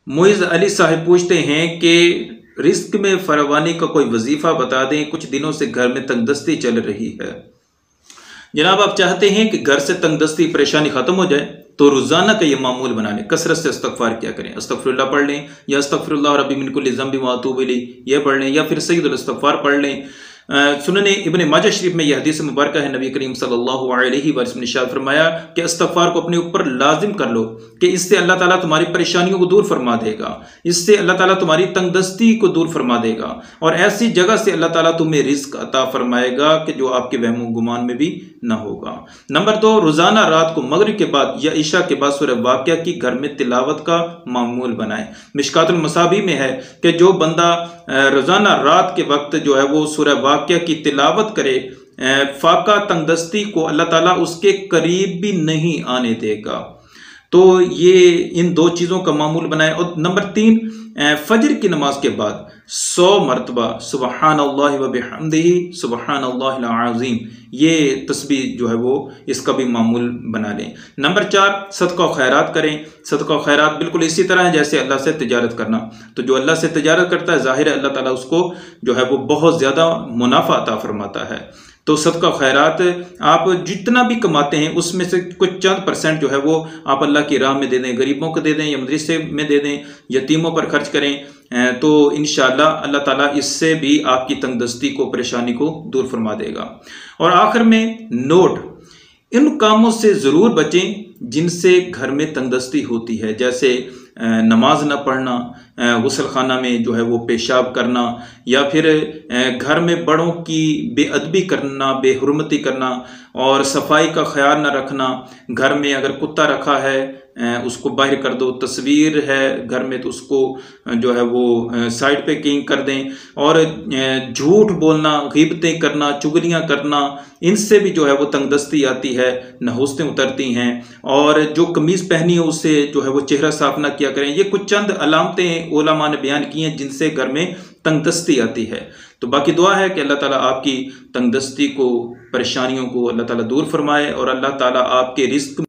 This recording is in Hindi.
मोइज़ अली साहब पूछते हैं कि रिस्क में फरावानी का कोई वजीफ़ा बता दें, कुछ दिनों से घर में तंगदस्ती चल रही है। जनाब, आप चाहते हैं कि घर से तंगदस्ती परेशानी ख़त्म हो जाए तो रोज़ाना का ये मामूल बना लें, कसरत से इस्तग़फ़ार किया करें। अस्तग़फ़िरुल्लाह पढ़ लें या अस्तग़फ़िरुल्लाह रब्बी मिन कुल्लि ज़ंबिन व अतूबु इलैह ये पढ़ लें, या फिर सय्यदुल इस्तग़फ़ार पढ़ लें। सुनने इब्ने माजा शरीफ में यह हदीस मुबारक है, नबी करीम सल्लल्लाहु अलैहि वसल्लम ने इरशाद फरमाया कि इस्तग़फ़ार को अपने ऊपर लाजिम कर लो कि इससे अल्लाह ताला तुम्हारी परेशानियों को दूर फरमा देगा, इससे अल्लाह ताला तुम्हारी तंगदस्ती को दूर फरमा देगा और ऐसी जगह से अल्लाह ताला तुम्हें रिज़्क अता फरमाएगा कि जो आपके वहम गुमान में भी ना होगा। नंबर 2, रोज़ाना रात को मगरिब के बाद या इशा के बाद सूरह वाक़िया की घर में तिलावत का मामूल बनाएं। मिशकातुल मसाबी में है कि जो बंदा रोज़ाना रात के वक्त जो है वो सूरह वाक़िया की तिलावत करे, फाका तंगदस्ती को अल्लाह ताला उसके करीब भी नहीं आने देगा। तो ये इन 2 चीज़ों का मामूल बनाए। और नंबर 3, फजर की नमाज के बाद 100 मरतबा सुबहानल्लाह व बिहम्दिही सुबहानल्लाहिल अज़ीम ये तस्बीह जो है वो इसका भी मामूल बना लें। नंबर 4, सदका व खैरात करें। सदका व खैरात बिल्कुल इसी तरह है जैसे अल्लाह से तिजारत करना। तो जो अल्लाह से तिजारत करता है ज़ाहिर है अल्लाह ताला उसको जो है वो बहुत ज़्यादा मुनाफा अता फरमाता है। तो सदका खैरात आप जितना भी कमाते हैं उसमें से कुछ चंद % जो है वो आप अल्लाह की राह में दे दें, गरीबों को दे दें या मदरसे में दे दें, यतीमों पर खर्च करें, तो इंशाअल्लाह अल्लाह ताला इससे भी आपकी तंगदस्ती को, परेशानी को दूर फरमा देगा। और आखिर में नोट, इन कामों से ज़रूर बचें जिनसे घर में तंगदस्ती होती है, जैसे नमाज न पढ़ना, गुस्ल खाना में जो है वो पेशाब करना, या फिर घर में बड़ों की बेअदबी करना, बेहुरमती करना और सफाई का ख्याल न रखना। घर में अगर कुत्ता रखा है उसको बाहर कर दो, तस्वीर है घर में तो उसको जो है वो साइड पे कहीं कर दें। और झूठ बोलना, ग़ीबतें करना, चुगलियाँ करना, इनसे भी जो है वो तंगदस्ती आती है, नहुस्तें उतरती हैं। और जो कमीज़ पहनी हो उससे जो है वो चेहरा साफ ना किया करें। ये कुछ चंद अलामतें उलमा ने बयान की हैं जिनसे घर में तंगदस्ती आती है। तो बाकी दुआ है कि अल्लाह ताला आपकी तंगदस्ती को, परेशानियों को अल्लाह ताला दूर फरमाए और अल्लाह ताला आपके रिज़्क